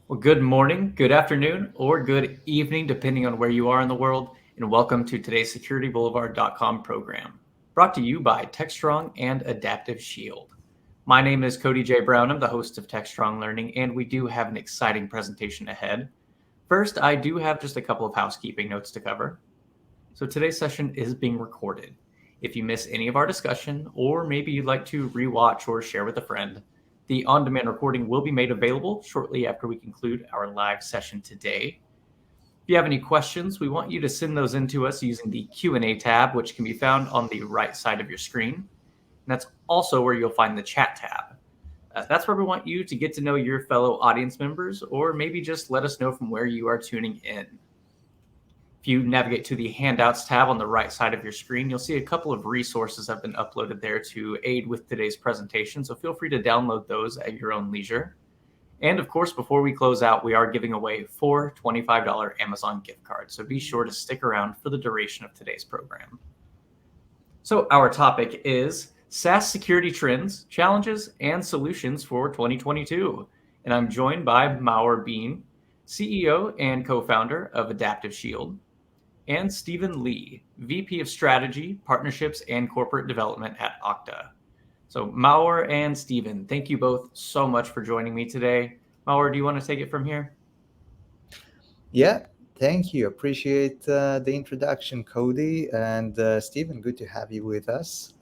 Well, good morning, good afternoon, or good evening, depending on where you are in the world, and welcome to today's SecurityBoulevard.com program, brought to you by Techstrong and Adaptive Shield. My name is Cody J. Brown. I'm the host of Techstrong Learning, and we do have an exciting presentation ahead. First, I do have just a couple of housekeeping notes to cover. So today's session is being recorded. If you miss any of our discussion, or maybe you'd like to rewatch or share with a friend, the on-demand recording will be made available shortly after we conclude our live session today. If you have any questions, we want you to send those in to us using the Q&A tab, which can be found on the right side of your screen. And that's also where you'll find the chat tab. That's where we want you to get to know your fellow audience members, or maybe just let us know from where you are tuning in. If you navigate to the Handouts tab on the right side of your screen, you'll see a couple of resources have been uploaded there to aid with today's presentation, so feel free to download those at your own leisure. And of course, before we close out, we are giving away 4 $25 Amazon gift cards, so be sure to stick around for the duration of today's program. So our topic is SaaS security trends, challenges, and solutions for 2022. And I'm joined by Maur Bean, CEO and co-founder of Adaptive Shield, and Stephen Lee, VP of Strategy, Partnerships, and Corporate Development at Okta. So Maur and Stephen, thank you both so much for joining me today. Maur, do you want to take it from here? Yeah, thank you. Appreciate the introduction, Cody. And Stephen, good to have you with us.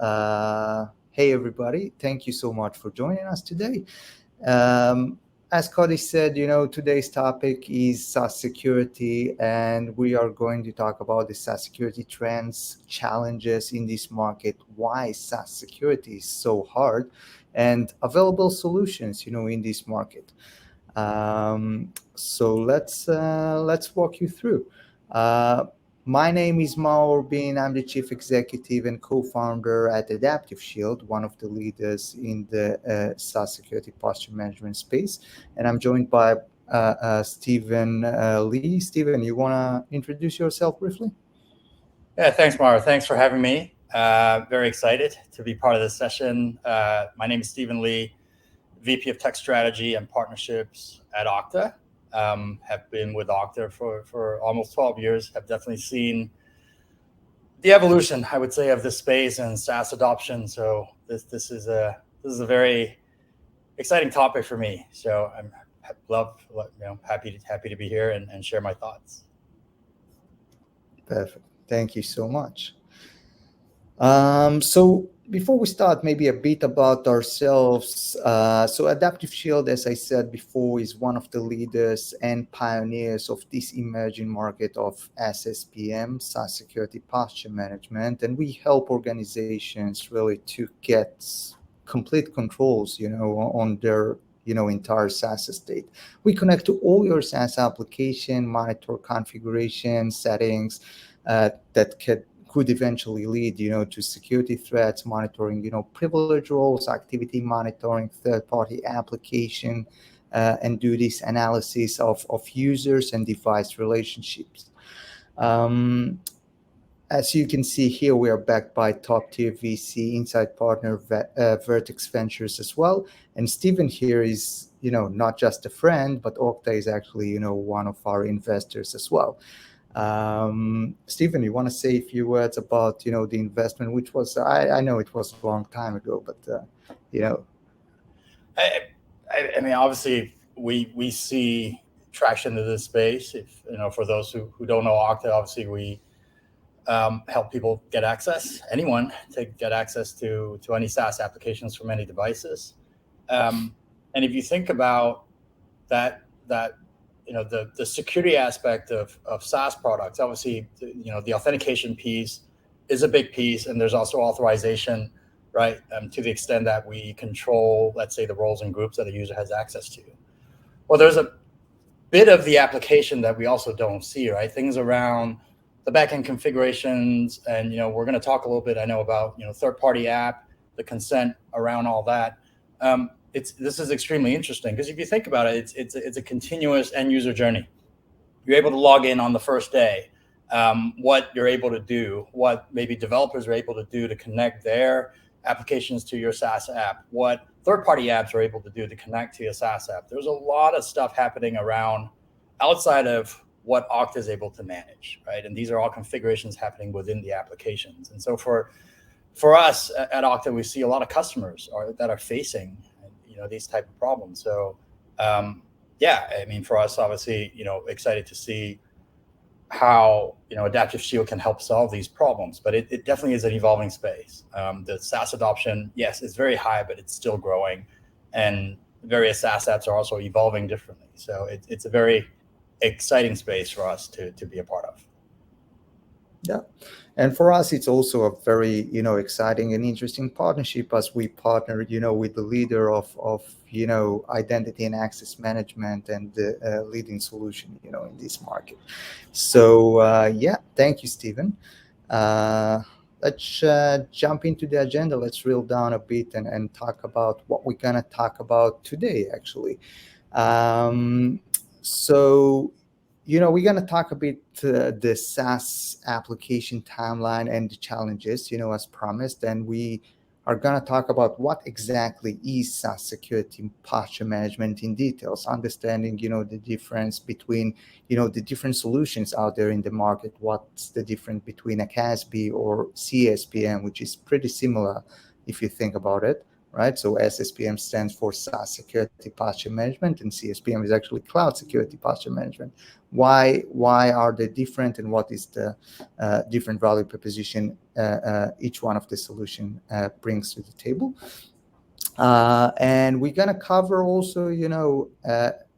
Hey, everybody. Thank you so much for joining us today. As Cody said, today's topic is SaaS security, and we are going to talk about the SaaS security trends, challenges in this market, why SaaS security is so hard, and available solutions, in this market. So let's walk you through. My name is Maur Bean. I'm the Chief Executive and Co-founder at Adaptive Shield, one of the leaders in the SaaS security posture management space. And I'm joined by Stephen Lee. Stephen, you want to introduce yourself briefly? Yeah, thanks, Maur. Thanks for having me. Very excited to be part of this session. My name is Stephen Lee, VP of Tech Strategy and Partnerships at Okta. Have been with Okta for almost 12 years, have definitely seen the evolution, I would say, of this space and SaaS adoption. So this is a very exciting topic for me. So I'm happy to be here and share my thoughts. Perfect. Thank you so much. So before we start, maybe a bit about ourselves. So Adaptive Shield, as I said before, is one of the leaders and pioneers of this emerging market of SSPM, SaaS Security Posture Management. And we help organizations really to get complete controls, on their entire SaaS estate. We connect to all your SaaS application, monitor configuration settings that could eventually lead, to security threats, monitoring, privilege roles, activity monitoring, third-party application, and do this analysis of users and device relationships. As you can see here, we are backed by top-tier VC inside partner Vertex Ventures as well. And Stephen here is, not just a friend, but Okta is actually, one of our investors as well. Stephen, you want to say a few words about, the investment, which was, I know it was a long time ago, but, I mean, obviously, we see traction in this space. If, for those who don't know Okta, obviously, we help people get access, anyone to get access to any SaaS applications from any devices. And if you think about that the security aspect of SaaS products, obviously, the authentication piece is a big piece, and there's also authorization, right? To the extent that we control, let's say, the roles and groups that a user has access to. Well, there's a bit of the application that we also don't see, right? Things around the backend configurations, and we're going to talk a little bit, I know, about third-party app, the consent around all that. This is extremely interesting because if you think about it, it's a continuous end user journey. You're able to log in on the first day, what you're able to do, what maybe developers are able to do to connect their applications to your SaaS app, what third-party apps are able to do to connect to your SaaS app. There's a lot of stuff happening around outside of what Okta is able to manage, right? And these are all configurations happening within the applications. And so for us at Okta, we see a lot of customers that are facing, these type of problems. So for us, obviously, excited to see how Adaptive Shield can help solve these problems, but it definitely is an evolving space. The SaaS adoption, yes, is very high, but it's still growing, and various SaaS apps are also evolving differently. So it's a very exciting space for us to be a part of. Yeah, and for us, it's also a very exciting and interesting partnership as we partner with the leader of identity and access management and the leading solution in this market. So thank you, Stephen. Let's jump into the agenda. Let's drill down a bit and talk about what we're gonna talk about today, actually. So we're going to talk a bit the SaaS application timeline and the challenges, as promised. And we are going to talk about what exactly is SaaS security posture management in details, understanding, the difference between, the different solutions out there in the market. What's the difference between a CASB or CSPM, which is pretty similar if you think about it. Right, so SSPM stands for SaaS Security Posture Management, and CSPM is actually Cloud Security Posture Management. Why are they different, and what is the different value proposition each one of the solution brings to the table? And we're gonna cover also, the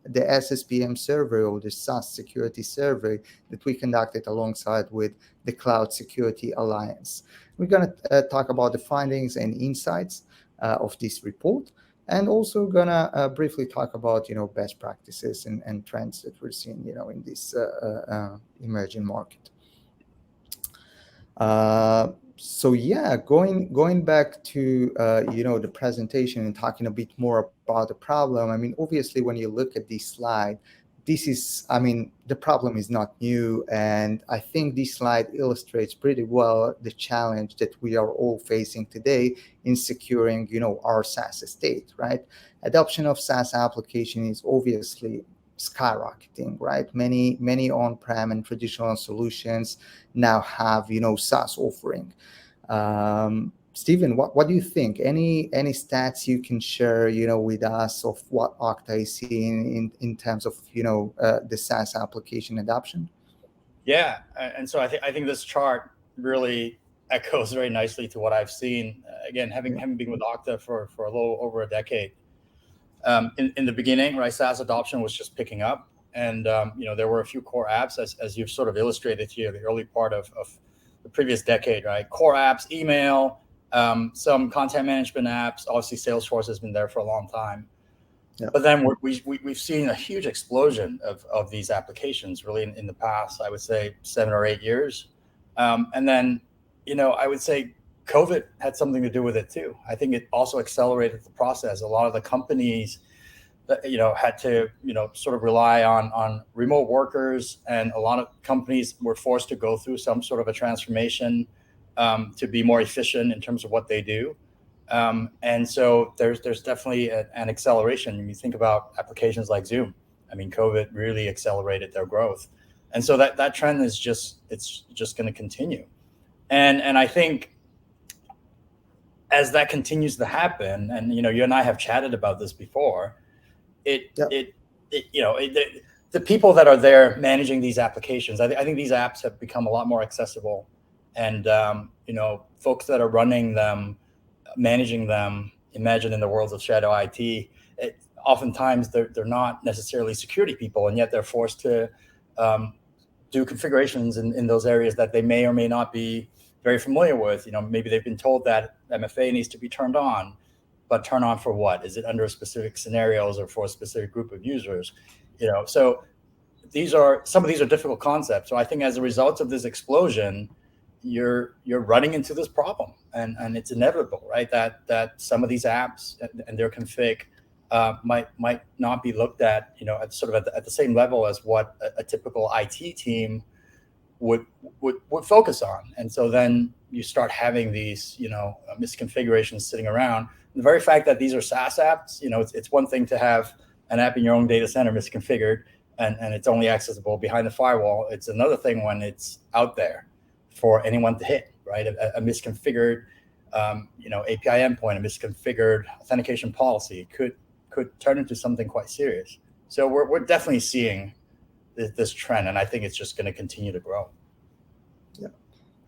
SSPM survey, or the SaaS Security Survey, that we conducted alongside with the Cloud Security Alliance. We're gonna talk about the findings and insights of this report, and also gonna briefly talk about best practices and trends that we're seeing in this emerging market. So going back to the presentation and talking a bit more about the problem. I mean, obviously, when you look at this slide, the problem is not new, and I think this slide illustrates pretty well the challenge that we are all facing today in securing, our SaaS estate, right? Adoption of SaaS application is obviously skyrocketing, right? Many on-prem and traditional solutions now have, SaaS offering. Stephen, what do you think? Any stats you can share, with us of what Okta is seeing in terms of, the SaaS application adoption? Yeah, and so I think this chart really echoes very nicely to what I've seen. Again, having been with Okta for a little over a decade. In the beginning, right, SaaS adoption was just picking up, and there were a few core apps, as you've sort of illustrated here, the early part of the previous decade, right? Core apps, email. Some content management apps. Obviously, Salesforce has been there for a long time. Yeah. But then we've seen a huge explosion of these applications really in the past, I would say 7 or 8 years. And then, I would say COVID had something to do with it too. I think it also accelerated the process. A lot of the companies that, had to, sort of rely on remote workers, and a lot of companies were forced to go through some sort of a transformation to be more efficient in terms of what they do. And so there's definitely an acceleration. When you think about applications like Zoom, I mean, COVID really accelerated their growth. And so that trend is just going to continue. And I think as that continues to happen, and, you and I have chatted about this before, the people that are there managing these applications, I think these apps have become a lot more accessible. And, folks that are running them, managing them, imagine in the worlds of shadow IT, oftentimes they're not necessarily security people, and yet they're forced to do configurations in those areas that they may or may not be very familiar with. Maybe they've been told that MFA needs to be turned on, but turn on for what? Is it under specific scenarios or for a specific group of users? So some of these are difficult concepts. So I think as a result of this explosion, you're running into this problem, and it's inevitable, right? That some of these apps and their config might not be looked at, at sort of at the same level as what a typical IT team would focus on. And so then, you start having these, misconfigurations sitting around. The very fact that these are SaaS apps, it's one thing to have an app in your own data center misconfigured and it's only accessible behind the firewall. It's another thing when it's out there for anyone to hit, right? A misconfigured, API endpoint, a misconfigured authentication policy could turn into something quite serious. So we're definitely seeing this trend, and I think it's just going to continue to grow. Yeah,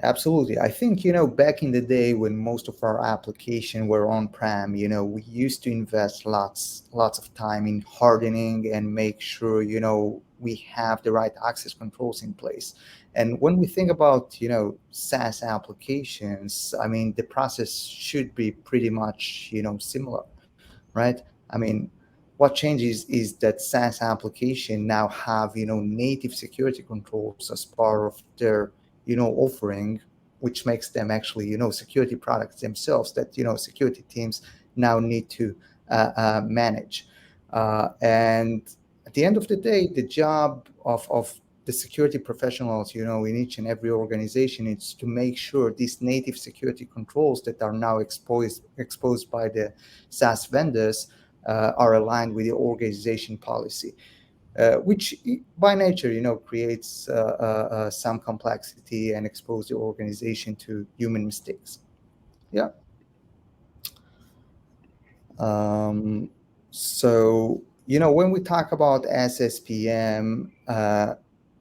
absolutely. I think, back in the day when most of our applications were on-prem, we used to invest lots of time in hardening and make sure, we have the right access controls in place. And when we think about, SaaS applications, I mean, the process should be pretty much, similar, right? I mean, what changes is that SaaS application now have, native security controls as part of their, offering, which makes them actually, security products themselves that, security teams now need to manage. And at the end of the day, the job of the security professionals, in each and every organization, is to make sure these native security controls that are now exposed by the SaaS vendors are aligned with the organization policy, which by nature, creates some complexity and expose the organization to human mistakes. Yeah. So, when we talk about SSPM,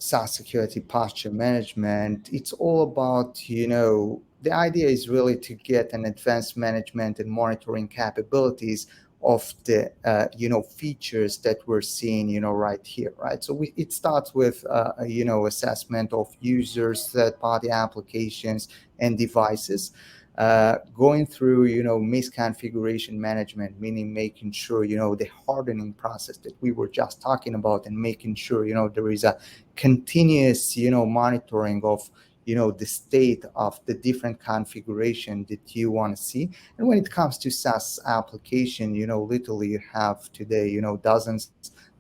SaaS Security Posture Management, it's all about, the idea is really to get an advanced management and monitoring capabilities of the, features that we're seeing, right here, right? So it starts with, assessment of users, third-party applications, and devices. Going through, misconfiguration management, meaning making sure, the hardening process that we were just talking about, and making sure, there is a continuous, monitoring of, the state of the different configuration that you want to see. And when it comes to SaaS application, literally you have today, dozens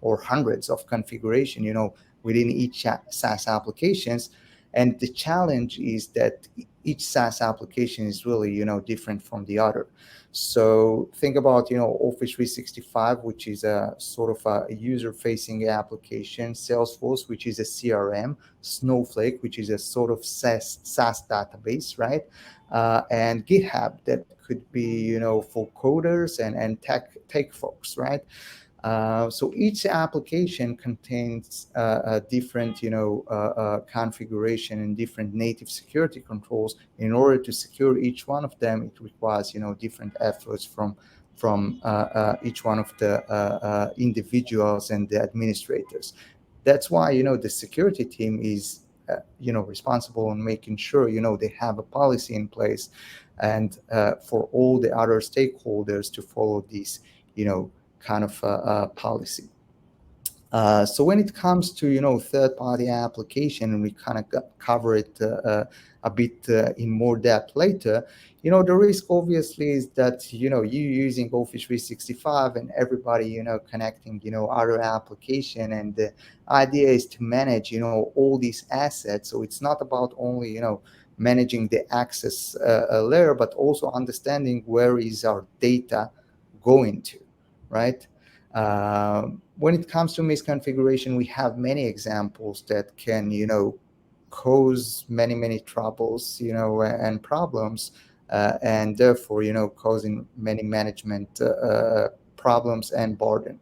or hundreds of configuration, within each SaaS applications. And the challenge is that each SaaS application is really, different from the other. So think about, Office 365, which is a sort of a user-facing application, Salesforce, which is a CRM, Snowflake, which is a sort of SaaS database, right? And GitHub, that could be, for coders and tech folks, right? So each application contains a different, configuration and different native security controls. In order to secure each one of them, it requires, different efforts from each one of the individuals and the administrators. That's why, the security team is, responsible in making sure, they have a policy in place, and for all the other stakeholders to follow these, kind of policy. So when it comes to, third-party application, and we kind of cover it a bit in more depth later, the risk obviously is that, you using Office 365 and everybody, connecting, other application. And the idea is to manage, all these assets. So it's not about only, managing the access layer, but also understanding where is our data going to, right? When it comes to misconfiguration, we have many examples that can, cause many troubles, and problems, and therefore, causing many management problems and burden.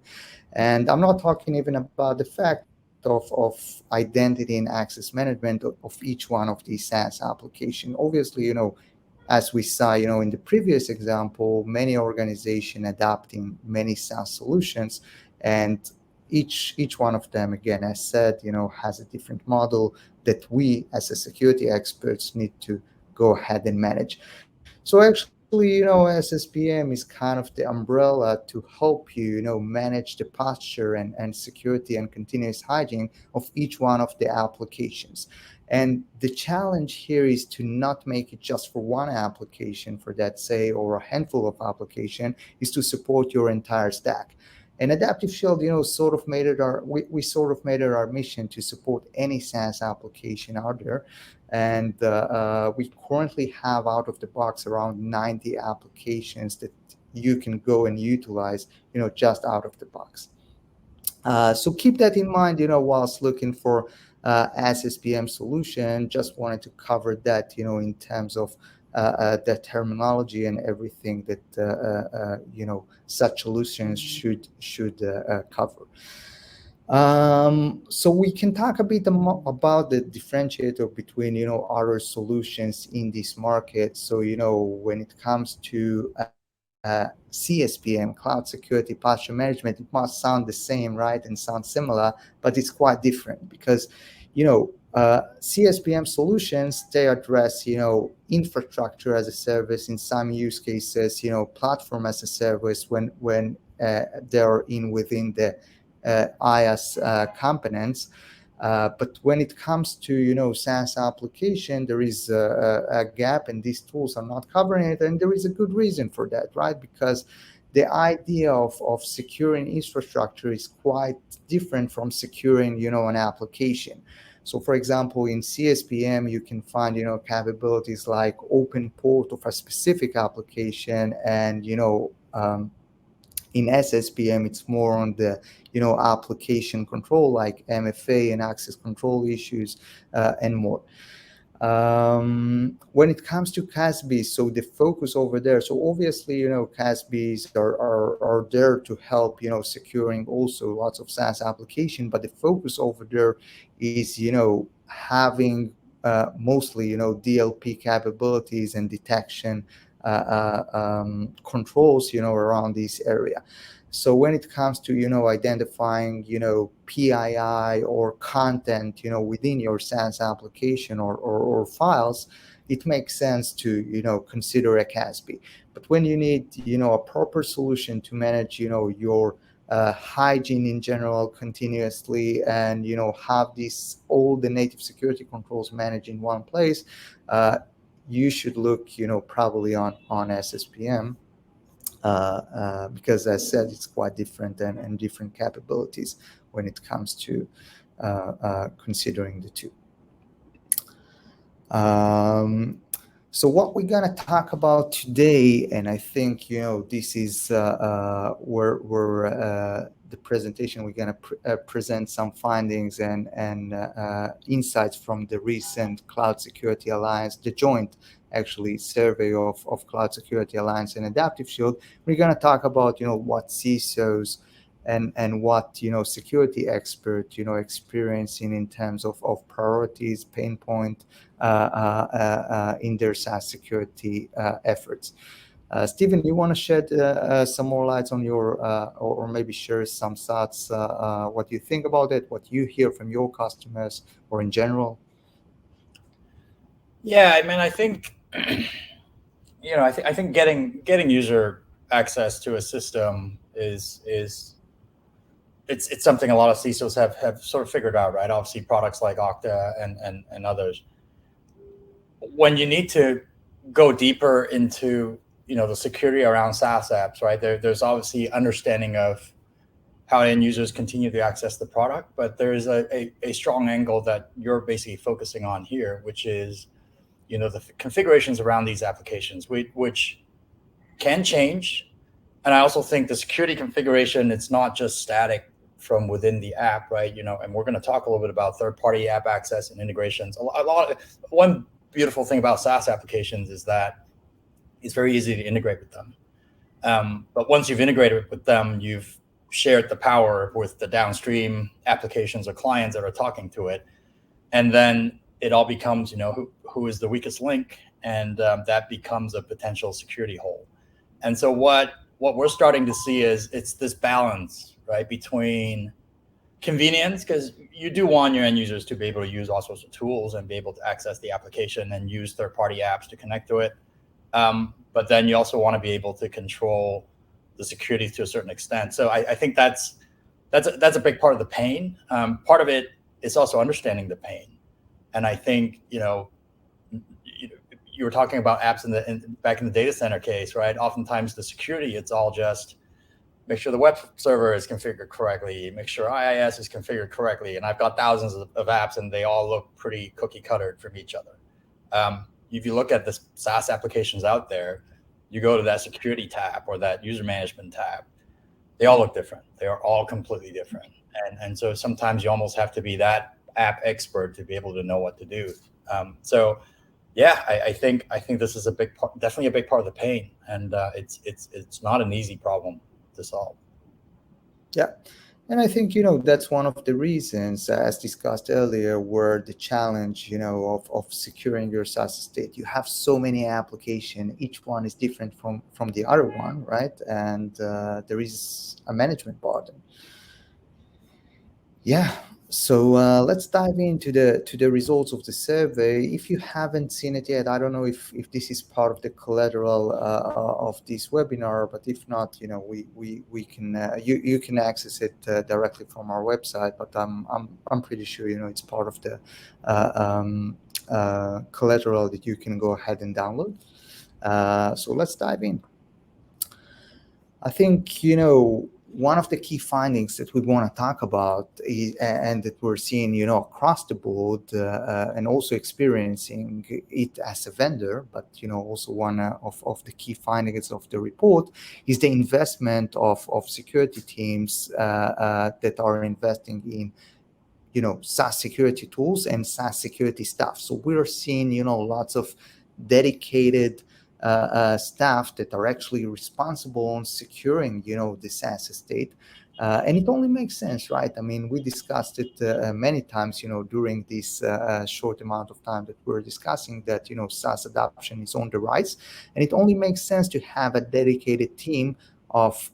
And I'm not talking even about the fact of identity and access management of each one of these SaaS applications. Obviously, as we saw, in the previous example, many organizations adopting many SaaS solutions, and each one of them, again, as said, has a different model that we as a security experts need to go ahead and manage. So actually, SSPM is kind of the umbrella to help you, manage the posture and security and continuous hygiene of each one of the applications. And the challenge here is to not make it just for one application, for that, say, or a handful of application, is to support your entire stack. And Adaptive Shield, sort of made it we sort of made it our mission to support any SaaS application out there. And we currently have out of the box around 90 applications that you can go and utilize, just out of the box. So keep that in mind, whilst looking for SSPM solution. Just wanted to cover that, in terms of the terminology and everything that such solutions should cover. So we can talk a bit about the differentiator between other solutions in this market. So when it comes to CSPM, Cloud Security Posture Management, it must sound the same, right, and sound similar, but it's quite different because CSPM solutions, they address infrastructure as a service, in some use cases platform as a service when they're within the IaaS components. But when it comes to SaaS application, there is a gap, and these tools are not covering it, and there is a good reason for that, right? Because the idea of securing infrastructure is quite different from securing an application. So, for example, in CSPM, you can find capabilities like open port of a specific application, and in SSPM, it's more on the application control, like MFA and access control issues, and more. When it comes to CASBs, so the focus over there, so obviously CASBs are there to help securing also lots of SaaS application, but the focus over there is having mostly DLP capabilities and detection controls around this area. So when it comes to identifying PII or content within your SaaS application or files, it makes sense to consider a CASB. But when you need a proper solution to manage your hygiene in general continuously, and have all the native security controls managed in one place, you should look probably on SSPM. Because as I said, it's quite different and different capabilities when it comes to considering the two. So what we're going to talk about today, and I think this is where the presentation, we're going to present some findings and insights from the recent Cloud Security Alliance, the joint actually survey of Cloud Security Alliance and Adaptive Shield. We're going to talk about what CISOs and what security experts experiencing in terms of priorities, pain point in their SaaS security efforts. Stephen, you want to shed some more lights on your or maybe share some thoughts, what you think about it, what you hear from your customers, or in general? Yeah, I mean, I think I think getting user access to a system is it's something a lot of CISOs have sort of figured out, right? Obviously, products like Okta and others. When you need to go deeper into the security around SaaS apps, right? There's obviously understanding of how end users continue to access the product, but there is a strong angle that you're basically focusing on here, which is the configurations around these applications, which can change. And I also think the security configuration, it's not just static from within the app, right? And we're going to talk a little bit about third-party app access and integrations. One beautiful thing about SaaS applications is that it's very easy to integrate with them. But once you've integrated with them, you've shared the power with the downstream applications or clients that are talking to it. And then it all becomes, who is the weakest link, and that becomes a potential security hole. And so what we're starting to see is it's this balance, right, between convenience, because you do want your end users to be able to use all sorts of tools and be able to access the application and use third-party apps to connect to it. But then you also want to be able to control the security to a certain extent. So I think that's a big part of the pain. Part of it is also understanding the pain. And I think, you were talking about apps back in the data center case, right? Oftentimes the security, it's all just make sure the web server is configured correctly, make sure IIS is configured correctly, and I've got thousands of apps and they all look pretty cookie cuttered from each other. If you look at the SaaS applications out there, you go to that security tab or that user management tab, they all look different. They are all completely different. And so sometimes you almost have to be that app expert to be able to know what to do. So yeah, I think this is a big part, definitely a big part of the pain, and it's not an easy problem to solve. Yeah. And I think, that's one of the reasons, as discussed earlier, where the challenge, of securing your SaaS estate. You have so many applications, each one is different from the other one, right? And there is a management burden. Yeah. So let's dive into the results of the survey. If you haven't seen it yet, I don't know if this is part of the collateral of this webinar, but if not, we can you can access it directly from our website. But I'm pretty sure it's part of the collateral that you can go ahead and download. So let's dive in. I think one of the key findings that we want to talk about is, and that we're seeing, across the board, and also experiencing it as a vendor, but also one of the key findings of the report is the investment of security teams that are investing in SaaS security tools and SaaS security staff. So we're seeing lots of dedicated staff that are actually responsible on securing the SaaS estate, and it only makes sense, right? I mean, we discussed it many times during this short amount of time that we're discussing that SaaS adoption is on the rise, and it only makes sense to have a dedicated team of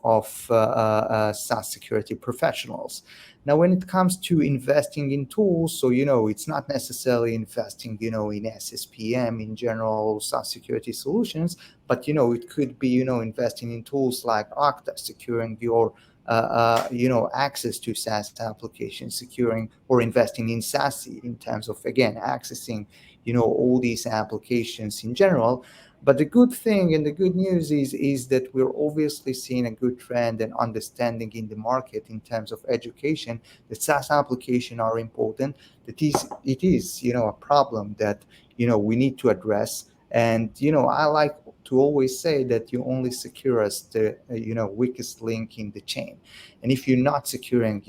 SaaS security professionals. Now, when it comes to investing in tools, so it's not necessarily investing in SSPM in general SaaS security solutions, but it could be investing in tools like Okta, securing your access to SaaS applications, securing or investing in SASE in terms of, again, accessing all these applications in general. But the good thing and the good news is that we're obviously seeing a good trend and understanding in the market in terms of education that SaaS applications are important. That it is a problem that we need to address. And I like to always say that you only secure as the weakest link in the chain. And if you're not securing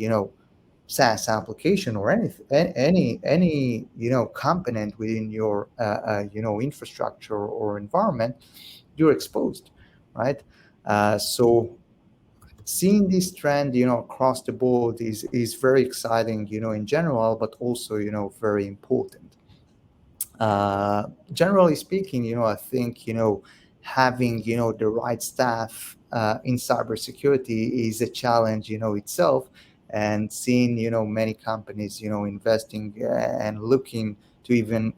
SaaS application or any component within your infrastructure or environment, you're exposed, right? So seeing this trend across the board is very exciting in general, but also very important. Generally speaking, I think having the right staff in cybersecurity is a challenge itself. And seeing many companies investing and looking to even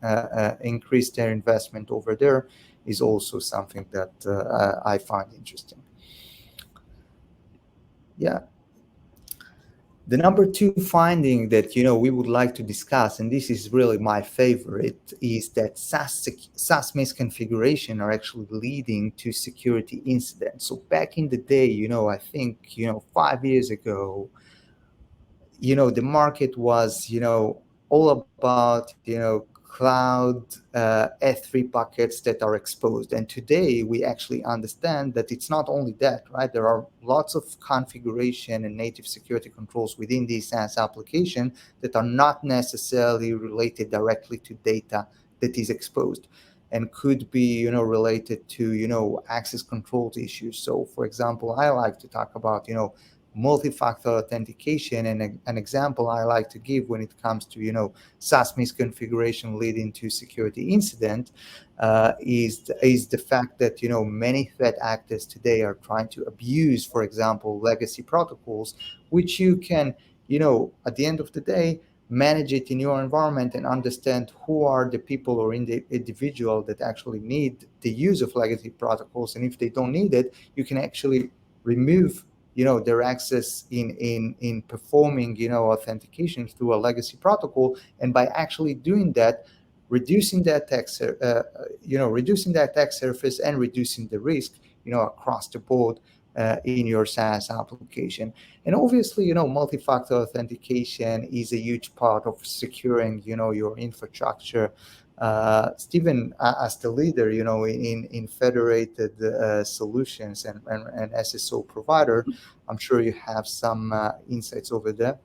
increase their investment over there is also something that I find interesting. Yeah. The number two finding that we would like to discuss, and this is really my favorite, is that SaaS misconfiguration are actually leading to security incidents. So back in the day, I think 5 years ago, the market was all about cloud S3 buckets that are exposed. And today we actually understand that it's not only that, right? There are lots of configuration and native security controls within these SaaS application that are not necessarily related directly to data that is exposed and could be related to access control issues. So for example, I like to talk about multi-factor authentication, and an example I like to give when it comes to SaaS misconfiguration leading to security incident is the fact that many threat actors today are trying to abuse, for example, legacy protocols, which you can at the end of the day manage it in your environment and understand who are the people or individual that actually need the use of legacy protocols, and if they don't need it, you can actually remove their access in performing authentication through a legacy protocol. And by actually doing that, reducing the attack surface and reducing the risk across the board in your SaaS application. And obviously, multi-factor authentication is a huge part of securing, your infrastructure. Stephen, as the leader, in federated solutions and SSO provider, I'm sure you have some insights over there.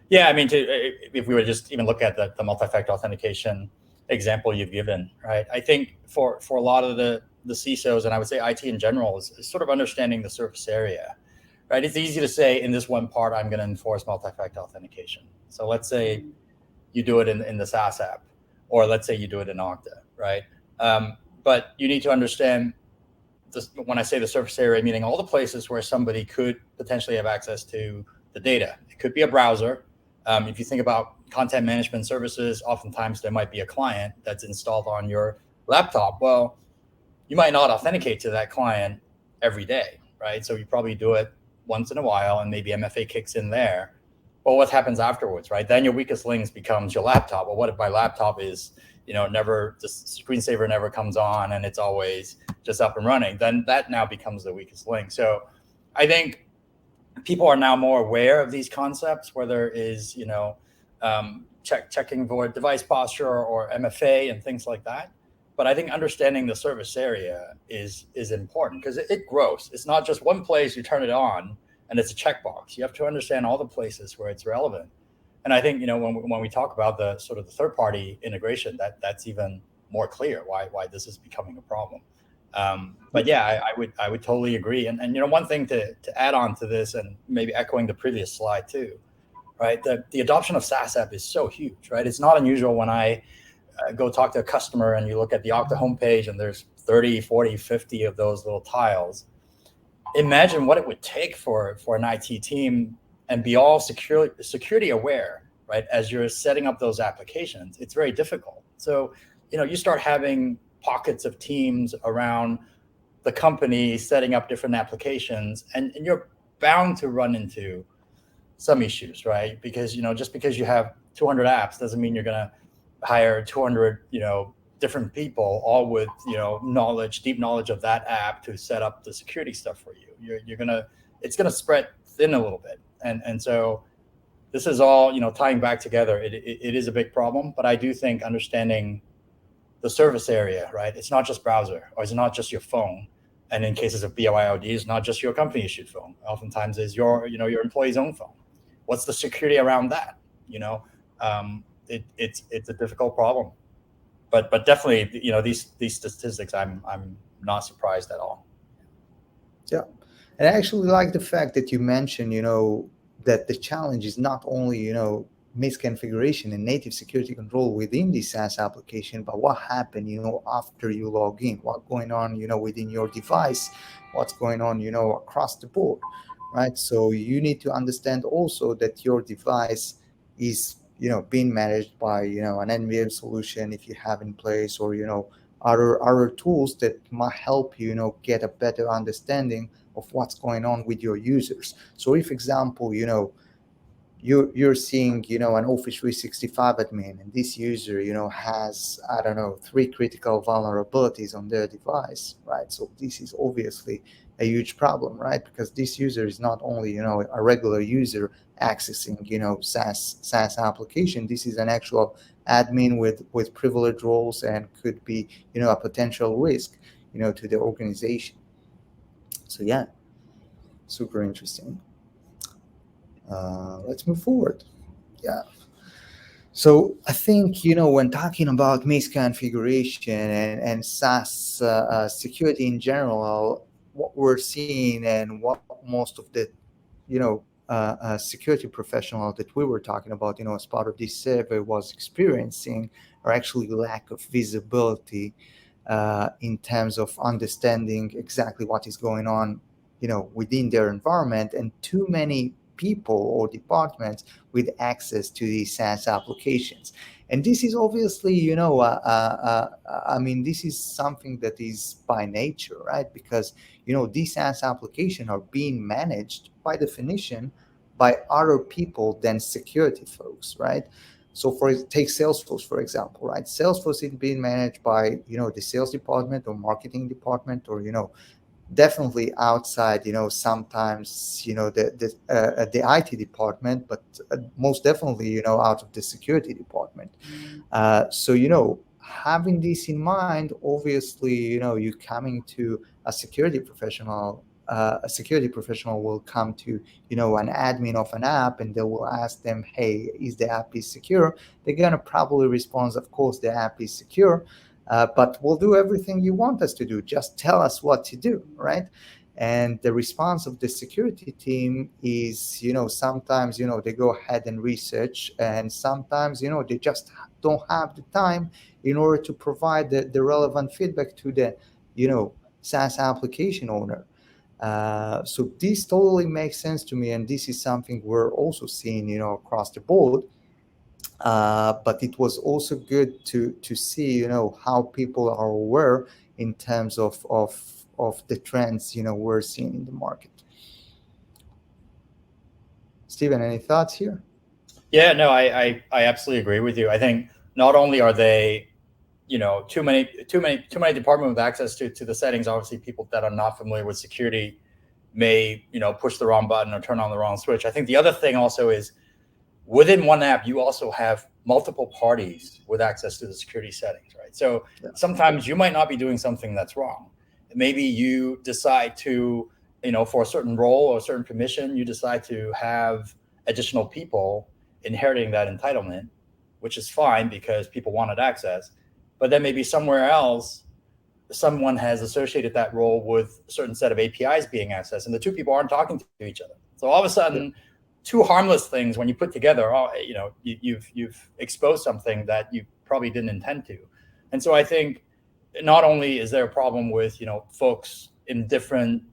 Yeah, I mean, if we were just even look at the multi-factor authentication example you've given, right? I think for a lot of the CISOs, and I would say IT in general, is sort of understanding the surface area, right? It's easy to say in this one part, I'm going to enforce multi-factor authentication. So let's say you do it in the SaaS app, or let's say you do it in Okta, right? But you need to understand this, when I say the surface area, meaning all the places where somebody could potentially have access to the data. It could be a browser. If you think about content management services, oftentimes there might be a client that's installed on your laptop. Well, you might not authenticate to that client every day, right? So you probably do it once in a while, and maybe MFA kicks in there. But what happens afterwards, right? Then your weakest link becomes your laptop. Well, what if my laptop is, never, the screensaver never comes on and it's always just up and running? Then that now becomes the weakest link. So I think people are now more aware of these concepts, whether it is, checking for device posture or MFA and things like that. But I think understanding the service area is important, because it grows. It's not just one place you turn it on and it's a checkbox. You have to understand all the places where it's relevant. And I think, when we talk about the sort of the third-party integration, that's even more clear why this is becoming a problem. But yeah, I would totally agree. And one thing to add on to this, and maybe echoing the previous slide too, right? The adoption of SaaS app is so huge, right? It's not unusual when I go talk to a customer and you look at the Okta homepage and there's 30, 40, 50 of those little tiles. Imagine what it would take for an IT team and be all security aware, right? As you're setting up those applications, it's very difficult. So, you start having pockets of teams around the company setting up different applications, and you're bound to run into some issues, right? Because, just because you have 200 apps doesn't mean you're going to hire 200, different people, all with, deep knowledge of that app to set up the security stuff for you. It's going to spread thin a little bit. And so this is all, tying back together. It is a big problem, but I do think understanding the service area, right? It's not just browser, or it's not just your phone. And in cases of BYOD, it's not just your company issued phone. Oftentimes is your employee's own phone. What's the security around that? It's a difficult problem, but definitely, these statistics, I'm not surprised at all. Yeah. And I actually like the fact that you mentioned, that the challenge is not only, misconfiguration and native security control within the SaaS application, but what happened, after you log in, what's going on, within your device, what's going on, across the board, right? So you need to understand also that your device is, being managed by, an NVM solution if you have in place, or, other tools that might help you, get a better understanding of what's going on with your users. So if, example, you're seeing, an Office 365 admin, and this user, has, 3 critical vulnerabilities on their device, right? So this is obviously a huge problem, right? Because this user is not only, a regular user accessing, SaaS application. This is an actual admin with privilege roles, and could be, a potential risk, to the organization. So yeah, super interesting. Let's move forward. Yeah. So I think, when talking about misconfiguration and SaaS security in general, what we're seeing and what most of the, security professional that we were talking about, as part of this survey was experiencing, are actually lack of visibility in terms of understanding exactly what is going on, within their environment, and too many people or departments with access to these SaaS applications. And this is obviously, this is something that is by nature, right? Because, these SaaS applications are being managed by definition by other people than security folks, right? So take Salesforce, for example, right? Salesforce is being managed by, the sales department or marketing department, or, definitely outside, sometimes, the IT department, but most definitely, out of the security department. So, having this in mind, obviously, you coming to a security professional. A security professional will come to, an admin of an app, and they will ask them, "Hey, is the app is secure?" They're gonna probably respond, "Of course, the app is secure, but we'll do everything you want us to do. Just tell us what to do," right? And the response of the security team is, sometimes, they go ahead and research, and sometimes, they just don't have the time in order to provide the relevant feedback to the, SaaS application owner. So this totally makes sense to me, and this is something we're also seeing, across the board. But it was also good to see, how people are aware in terms of the trends, we're seeing in the market. Steven, any thoughts here? Yeah, no, I absolutely agree with you. I think not only are they, too many departments with access to the settings. Obviously, people that are not familiar with security may, push the wrong button or turn on the wrong switch. I think the other thing also is, within one app, you also have multiple parties with access to the security settings, right? So sometimes you might not be doing something that's wrong. Maybe you decide to, for a certain role or a certain permission, you decide to have additional people inheriting that entitlement, which is fine because people wanted access. But then maybe somewhere else, someone has associated that role with a certain set of APIs being accessed, and the two people aren't talking to each other. So all of a sudden, two harmless things, when you put together, you've exposed something that you probably didn't intend to. And so I think not only is there a problem with, folks in different,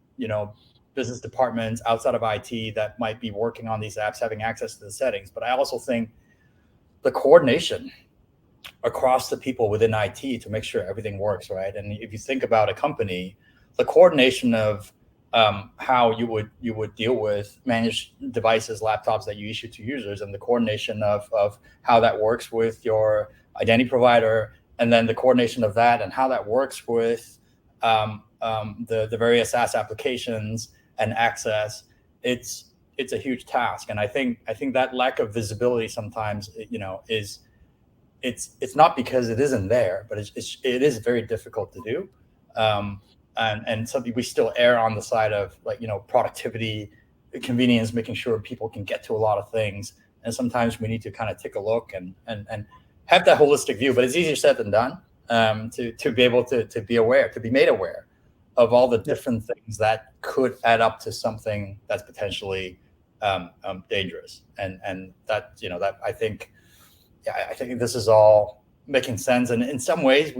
business departments outside of IT that might be working on these apps having access to the settings, but I also think the coordination across the people within IT to make sure everything works, right? And if you think about a company, the coordination of how you would deal with managed devices, laptops that you issue to users, and the coordination of how that works with your identity provider, and then the coordination of that and how that works with the various SaaS applications and access, it's a huge task. And I think that lack of visibility sometimes, is it's not because it isn't there, but it is very difficult to do. And something we still err on the side of, like, productivity, convenience, making sure people can get to a lot of things. And sometimes we need to kind of take a look and have that holistic view, but it's easier said than done, to be able to be aware, to be made aware of all the different things that could add up to something that's potentially dangerous. And that, that I think this is all making sense. And in some ways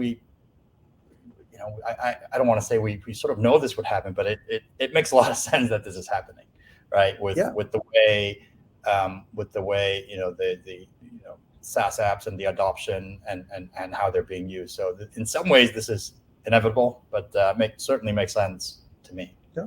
I don't want to say we sort of know this would happen, but it makes a lot of sense that this is happening, right? With the way the SaaS apps and the adoption and how they're being used. So in some ways this is inevitable, but certainly makes sense to me. Yeah.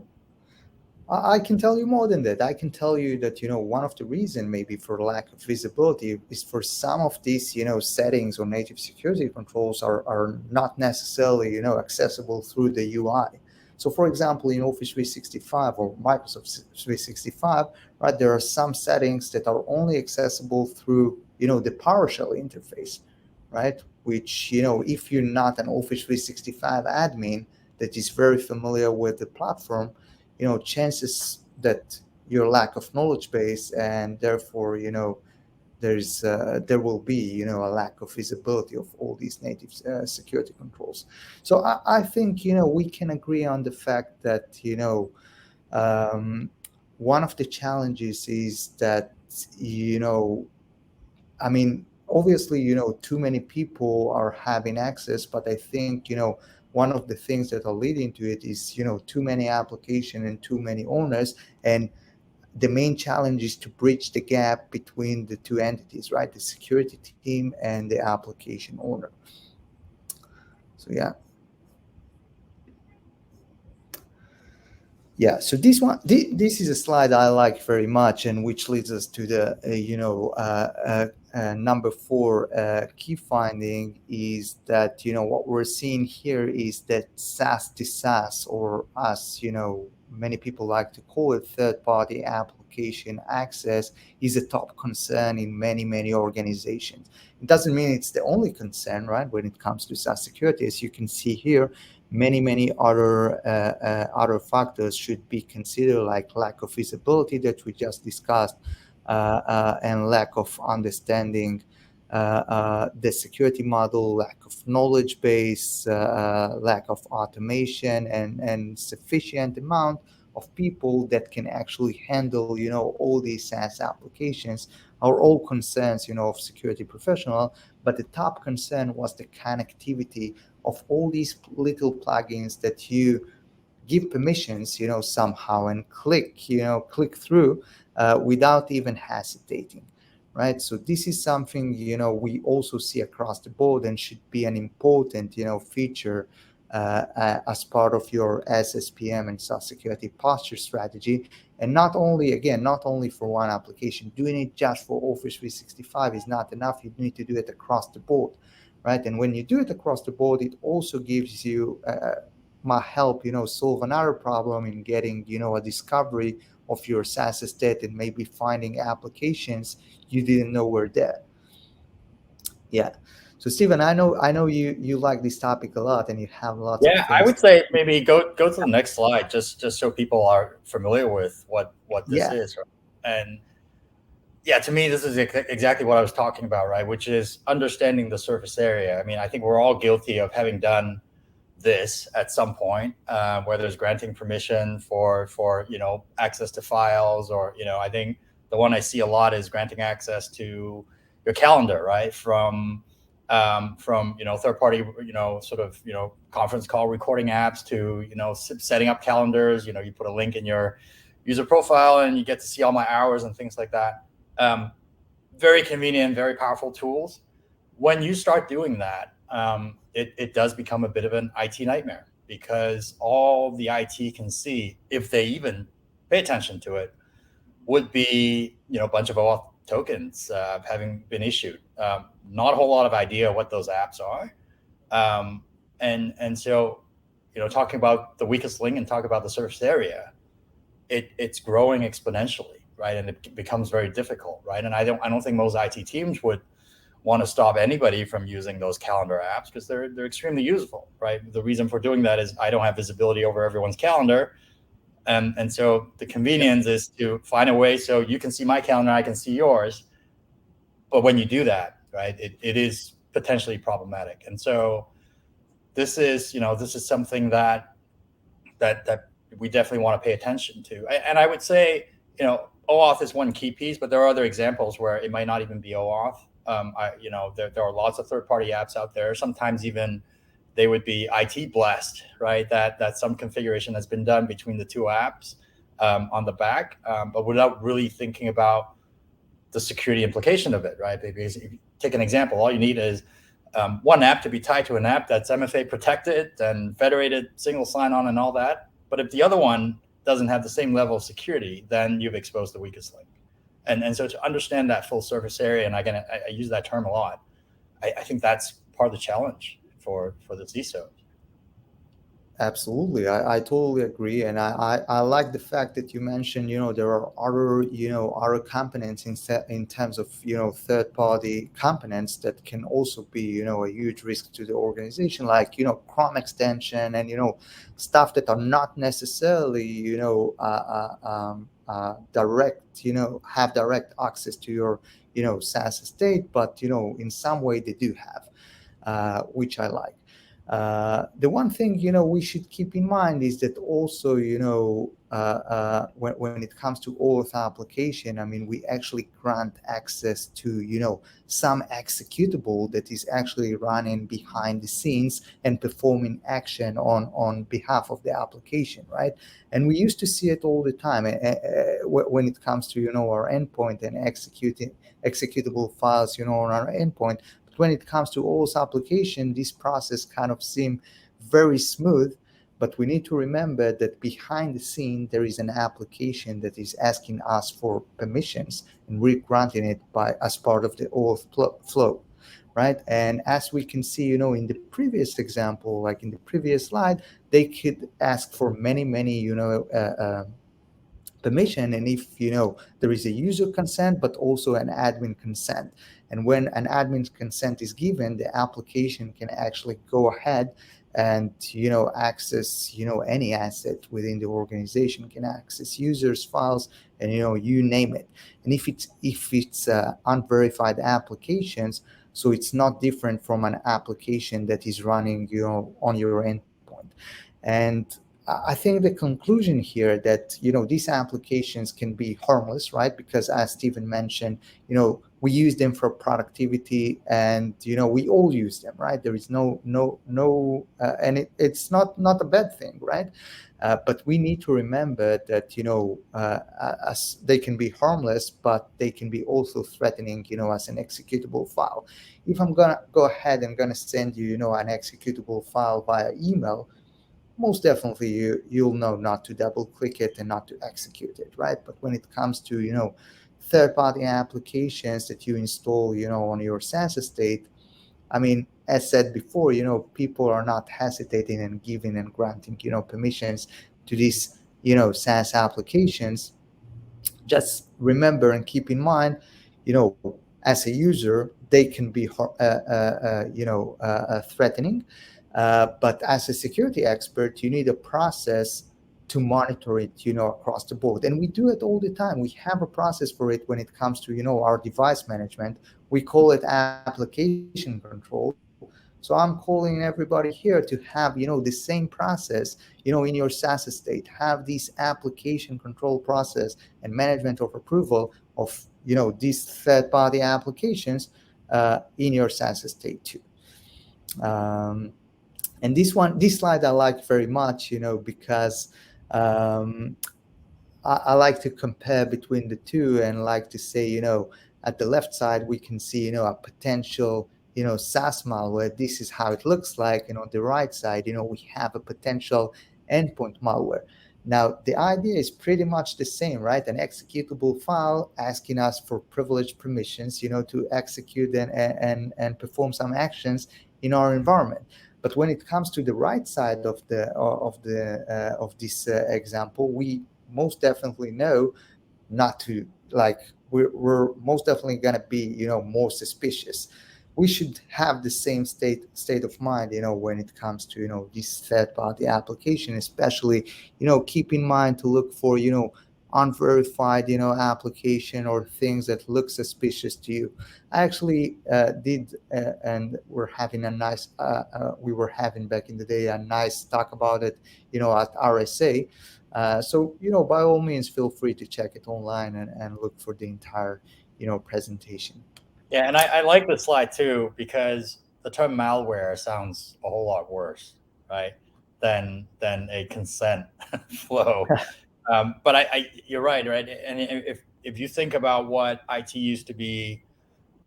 I can tell you more than that. I can tell you that, one of the reasons maybe for lack of visibility is for some of these, settings or native security controls are not necessarily, accessible through the UI. So for example, in Office 365 or Microsoft 365, right, there are some settings that are only accessible through, the PowerShell interface, right? Which, if you're not an Office 365 admin that is very familiar with the platform, chances that your lack of knowledge base, and therefore, there will be, a lack of visibility of all these native security controls. So I think, we can agree on the fact that, one of the challenges is that, obviously, too many people are having access, but I think, one of the things that are leading to it is, too many applications and too many owners. And the main challenge is to bridge the gap between the two entities, right? The security team and the application owner. So, yeah. Yeah, so this is a slide I like very much, and which leads us to the number 4 key finding is that what we're seeing here is that SaaS-to-SaaS, or as many people like to call it, third-party application access, is a top concern in many organizations. It doesn't mean it's the only concern, right? When it comes to SaaS security, as you can see here, many other factors should be considered, like lack of visibility that we just discussed, and lack of understanding the security model, lack of knowledge base, lack of automation, and sufficient amount of people that can actually handle all these SaaS applications are all concerns of security professional. But the top concern was the connectivity of all these little plugins that you give permissions, somehow, and click through without even hesitating, right? So this is something, we also see across the board, and should be an important, feature as part of your SSPM and SaaS security posture strategy. And not only for one application. Doing it just for Office 365 is not enough. You need to do it across the board, right? And when you do it across the board, it also gives you might help solve another problem in getting a discovery of your SaaS estate, and maybe finding applications you didn't know were there. Yeah. So Stephen, I know you like this topic a lot, and you have lots of things. I would say maybe go to the next slide, just so people are familiar with what this is. And yeah, to me, this is exactly what I was talking about, right? Which is understanding the surface area. I mean, I think we're all guilty of having done this at some point, whether it's granting permission for access to files, or I think the one I see a lot is granting access to your calendar, right? From third party conference call recording apps to setting up calendars. You put a link in your user profile and you get to see all my hours and things like that. Very convenient, very powerful tools. When you start doing that, it does become a bit of an IT nightmare, because all the IT can see, if they even pay attention to it, would be a bunch of OAuth tokens having been issued. Not a whole lot of idea what those apps are, and so talking about the weakest link and talk about the surface area, it's growing exponentially, right? And it becomes very difficult, right? And I don't think most IT teams would want to stop anybody from using those calendar apps, because they're extremely useful, right? The reason for doing that is I don't have visibility over everyone's calendar. And so the convenience is to find a way so you can see my calendar, I can see yours. But when you do that, right, it is potentially problematic. And so this is something that we definitely want to pay attention to. And I would say, OAuth is one key piece, but there are other examples where it might not even be OAuth. There are lots of third-party apps out there. Sometimes even they would be IT blessed, right? That some configuration has been done between the two apps on the back, but without really thinking about the security implication of it, right? Because if you take an example, all you need is one app to be tied to an app that's MFA protected and federated single sign-on and all that. But if the other one doesn't have the same level of security, then you've exposed the weakest link. And so to understand that full surface area, and I use that term a lot, I think that's part of the challenge for the CISO. Absolutely, I totally agree, and I like the fact that you mentioned there are other components in terms of third-party components that can also be a huge risk to the organization, like Chrome extension and stuff that are not necessarily direct have direct access to your SaaS estate, but in some way they do have, which I like. The one thing we should keep in mind is that also when it comes to OAuth application, I mean, we actually grant access to some executable that is actually running behind the scenes and performing action on behalf of the application, right? And we used to see it all the time when it comes to our endpoint and executable files on our endpoint. When it comes to OAuth application, this process kind of seemed very smooth, But we need to remember that behind the scene, there is an application that is asking us for permissions, and we're granting it as part of the OAuth flow, right? And as we can see, in the previous example, like in the previous slide, they could ask for many, permission, and if there is a user consent but also an admin consent, and when an admin consent is given, the application can actually go ahead and access any asset within the organization, can access users, files, and you name it. And if it's unverified applications, so it's not different from an application that is running on your endpoint. And I think the conclusion here that these applications can be harmless, right? Because as Stephen mentioned, we use them for productivity, and we all use them, right? There is no and it's not a bad thing, right? But we need to remember that as they can be harmless, but they can be also threatening, as an executable file. If I'm gonna go ahead and gonna send you, an executable file via email, most definitely you'll know not to double click it and not to execute it, right? But when it comes to third-party applications that you install on your SaaS estate, I mean, as said before, people are not hesitating and giving and granting permissions to these SaaS applications. Just remember and keep in mind, as a user, they can be threatening. But as a security expert, you need a process to monitor it, across the board. And we do it all the time. We have a process for it when it comes to, our device management. We call it application control. So I'm calling everybody here to have, the same process, in your SaaS estate. Have this application control process and management of approval of, these third-party applications in your SaaS estate too. And this slide I like very much, because I like to compare between the two, and like to say, at the left side, we can see, a potential, SaaS malware. This is how it looks like. And on the right side, we have a potential endpoint malware. Now, the idea is pretty much the same, right? An executable file asking us for privileged permissions, to execute and perform some actions in our environment. But when it comes to the right side of this example, we most definitely know not to, like, we're most definitely going to be more suspicious. We should have the same state of mind when it comes to this third-party application, especially keep in mind to look for unverified application or things that look suspicious to you. I actually did and we were having back in the day a nice talk about it at RSA. So by all means, feel free to check it online and look for the entire presentation. Yeah, and I like this slide too, because the term malware sounds a whole lot worse, right, than a consent flow. But you're right? And if you think about what IT used to be,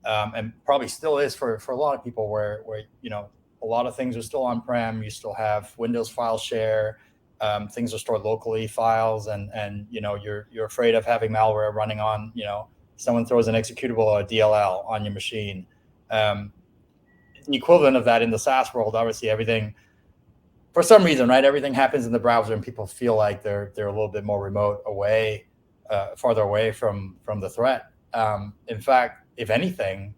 and probably still is for a lot of people, where a lot of things are still on-prem, you still have Windows file share, things are stored locally, files, and you're afraid of having malware running on someone throws an executable or a DLL on your machine. The equivalent of that in the SaaS world, obviously everything, for some reason, right, everything happens in the browser, and people feel like they're a little bit more remote away, farther away from the threat. In fact, if anything,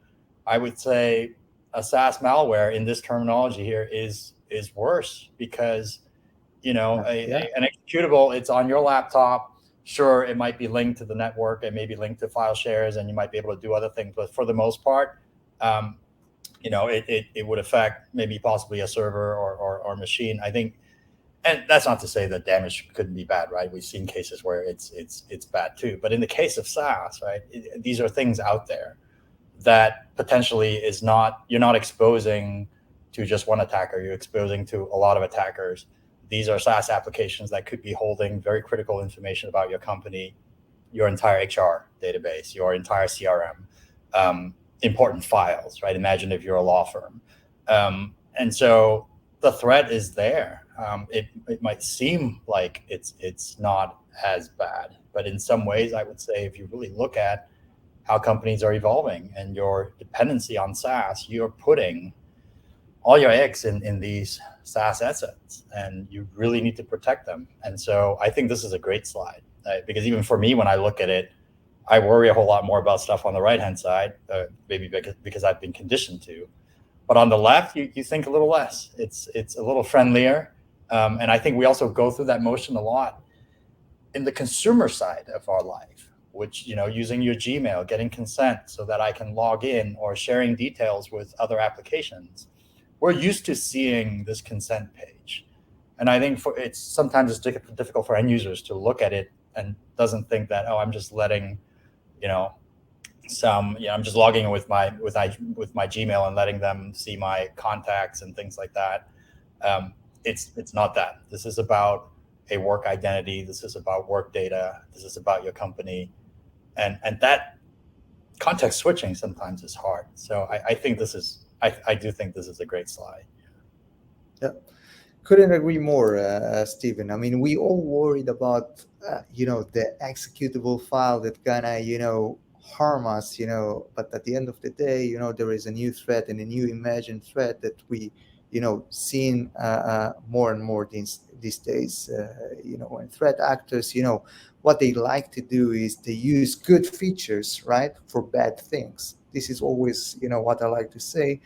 I would say a SaaS malware in this terminology here is worse, because an executable, it's on your laptop. Sure, it might be linked to the network, it may be linked to file shares, and you might be able to do other things. But for the most part, it would affect maybe possibly a server or machine, I think. And that's not to say that damage couldn't be bad, right? We've seen cases where it's bad too. But in the case of SaaS, right, these are things out there that potentially you're not exposing to just one attacker, you're exposing to a lot of attackers. These are SaaS applications that could be holding very critical information about your company, your entire HR database, your entire CRM, important files, right? Imagine if you're a law firm. And so the threat is there. It might seem like it's not as bad, but in some ways, I would say if you really look at how companies are evolving and your dependency on SaaS, you're putting all your eggs in these SaaS assets, and you really need to protect them. And so I think this is a great slide, because even for me, when I look at it, I worry a whole lot more about stuff on the right-hand side, maybe because I've been conditioned to. But on the left, you think a little less. It's a little friendlier. And I think we also go through that motion a lot in the consumer side of our life, which, using your Gmail, getting consent so that I can log in, or sharing details with other applications. We're used to seeing this consent page. And I think sometimes it's difficult for end users to look at it and doesn't think that, I'm just letting, I'm just logging in with my Gmail and letting them see my contacts and things like that. It's not that. This is about a work identity. This is about work data. This is about your company, and that context switching sometimes is hard. So I think I do think this is a great slide. Yeah, couldn't agree more, Stephen. I mean, we all worried about the executable file that gonna harm us, but at the end of the day, there is a new threat and a new imagined threat that we seeing more and more these days. And threat actors, what they like to do is they use good features, right, for bad things. This is always what I like to say.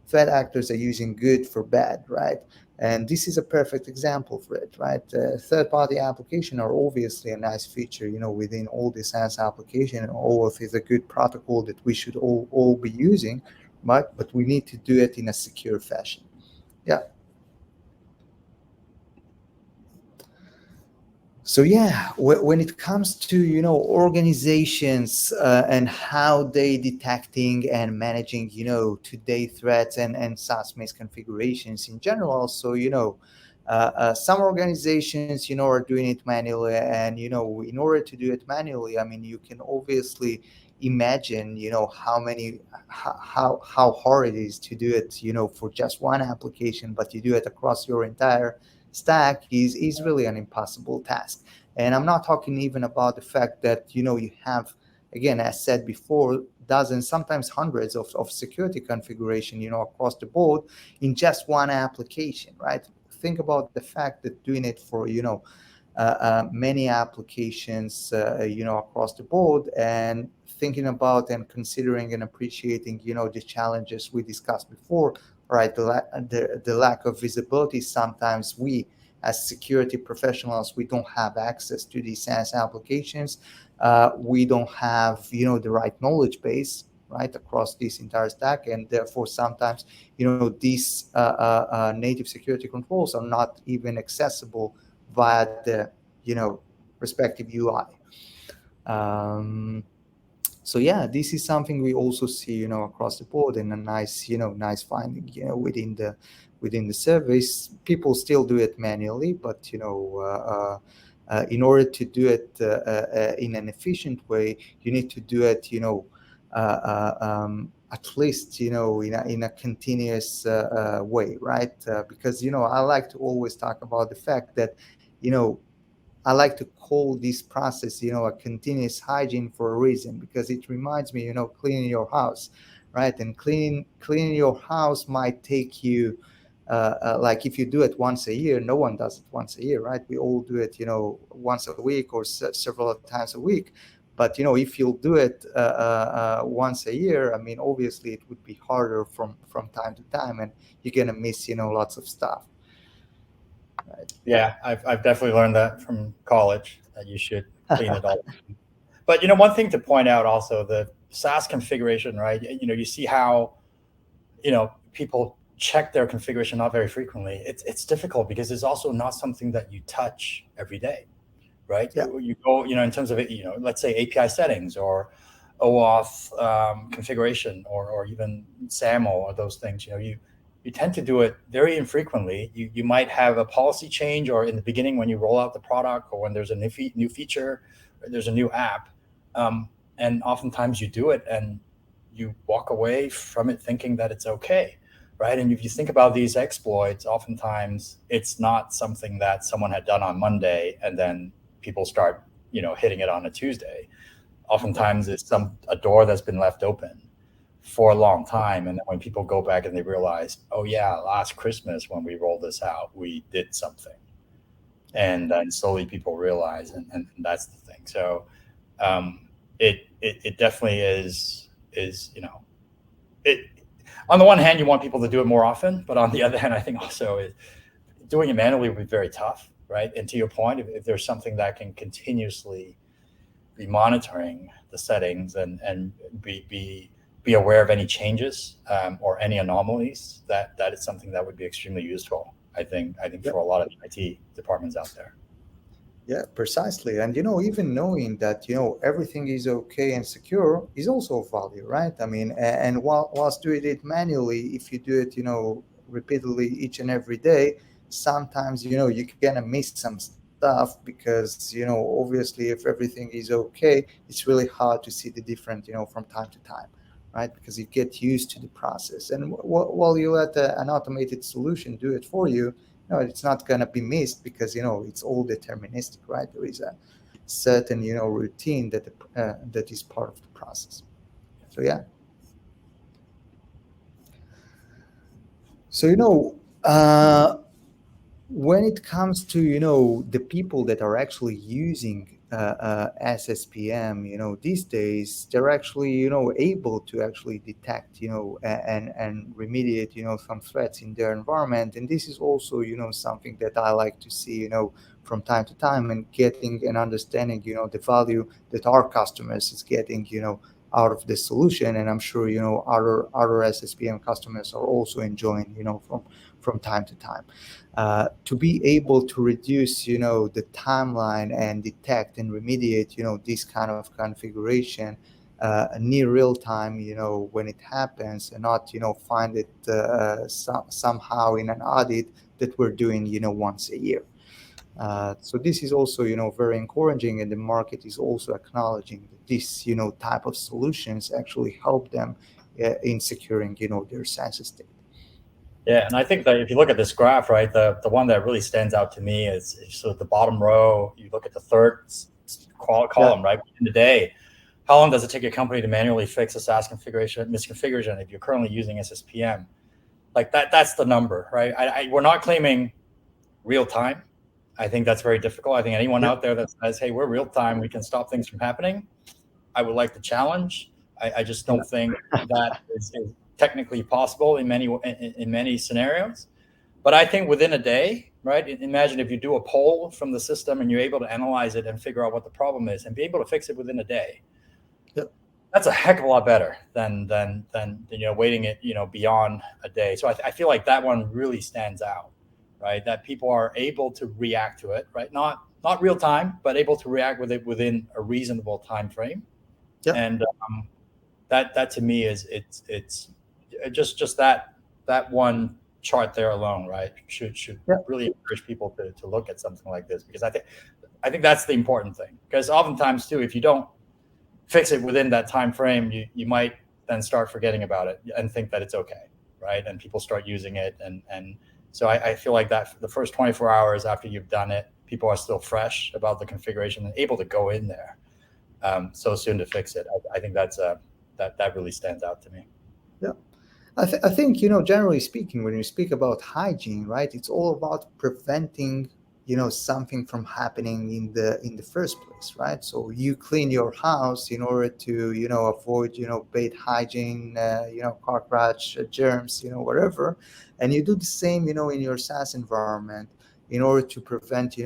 Threat actors are using good for bad, right? And this is a perfect example for it, right? Third-party application are obviously a nice feature, within all the SaaS application, and OAuth is a good protocol that we should all be using, but we need to do it in a secure fashion. Yeah. So yeah, when it comes to organizations and how they detecting and managing today threats and SaaS misconfigurations in general. So some organizations are doing it manually, and in order to do it manually, I mean, you can obviously imagine how hard it is to do it for just one application, but you do it across your entire stack is really an impossible task. And I'm not talking even about the fact that you have, again, as said before, dozens, sometimes hundreds of security configuration across the board in just one application, right? Think about the fact that doing it for many applications across the board, and thinking about and considering and appreciating the challenges we discussed before, right? The lack of visibility. Sometimes we, as security professionals, we don't have access to these SaaS applications. We don't have the right knowledge base, right, across this entire stack, and therefore sometimes these native security controls are not even accessible via the respective UI. So yeah, this is something we also see across the board, and a nice finding within the service. People still do it manually, but in order to do it in an efficient way, you need to do it at least in a continuous way, right? Because I like to always talk about the fact that I like to call this process a continuous hygiene for a reason, because it reminds me cleaning your house, right? And cleaning your house might take you like, if you do it once a year, no one does it once a year, right? We all do it once a week or several times a week. But if you'll do it once a year, I mean, obviously it would be harder from time to time, and you're gonna miss lots of stuff. Right. Yeah, I've definitely learned that from college, that you should clean it all. But one thing to point out also, the SaaS configuration, right? You see how people check their configuration not very frequently. It's difficult because it's also not something that you touch every day, right? Yeah. You go, in terms of it, let's say API settings or OAuth configuration, or even SAML, or those things. You tend to do it very infrequently. You might have a policy change, or in the beginning when you roll out the product, or when there's a new feature, or there's a new app, and oftentimes you do it and you walk away from it thinking that it's okay. right? And if you think about these exploits, oftentimes it's not something that someone had done on Monday and then people start, hitting it on a Tuesday. Oftentimes it's a door that's been left open for a long time. And then when people go back and they realize, oh yeah, last Christmas when we rolled this out, we did something. And then slowly people realize, and that's the thing. So it definitely is, on the one hand, you want people to do it more often, but on the other hand, I think also doing it manually would be very tough, right? And to your point, if there's something that can continuously be monitoring the settings and be aware of any changes or any anomalies, that is something that would be extremely useful, I think for a lot of IT departments out there. Yeah, precisely. And, even knowing that, everything is okay and secure is also of value, right? I mean, and whilst doing it manually, if you do it, repeatedly each and every day, sometimes, you're going to miss some stuff because, obviously if everything is okay, it's really hard to see the difference, from time to time, right? Because you get used to the process. And while you let an automated solution do it for you, it's not going to be missed because, it's all deterministic, right? There is a certain, routine that is part of the process. So, yeah. So, when it comes to, the people that are actually using SSPM, these days, they're actually, able to actually detect, and remediate, some threats in their environment. And this is also, something that I like to see, from time to time, and getting and understanding, the value that our customers is getting, out of the solution. And I'm sure, other SSPM customers are also enjoying, from time to time. To be able to reduce, the timeline and detect and remediate, this kind of configuration near real time, when it happens, and not, find it somehow in an audit that we're doing, once a year. So this is also, very encouraging, and the market is also acknowledging that this, type of solutions actually help them in securing, their SaaS estate. Yeah, and I think that if you look at this graph, right, the one that really stands out to me is sort of the bottom row. You look at the third column, right, in the day. How long does it take a company to manually fix a SaaS misconfiguration if you're currently using SSPM? Like that's the number, right? We're not claiming real time. I think that's very difficult. I think anyone out there that says, hey, we're real time, we can stop things from happening, I would like to challenge. I just don't think that is technically possible in many scenarios. But I think within a day, right? Imagine if you do a poll from the system and you're able to analyze it and figure out what the problem is and be able to fix it within a day. Yep. That's a heck of a lot better than waiting it beyond a day. So I feel like that one really stands out, right? That people are able to react to it, right? Not real time, but able to react with it within a reasonable time frame. Yep. And that to me is it's just that one chart there alone, right? Should really encourage people to look at something like this, because I think that's the important thing. Because oftentimes too, if you don't fix it within that time frame, you might then start forgetting about it and think that it's okay, right? And people start using it, and so I feel like that the first 24 hours after you've done it, people are still fresh about the configuration and able to go in there so soon to fix it. I think that really stands out to me. Yeah. I think, generally speaking, when you speak about hygiene, right, it's all about preventing, something from happening in the first place, right? So you clean your house in order to, avoid, bad hygiene, cockroach, germs, whatever. And you do the same, in your SaaS environment in order to prevent,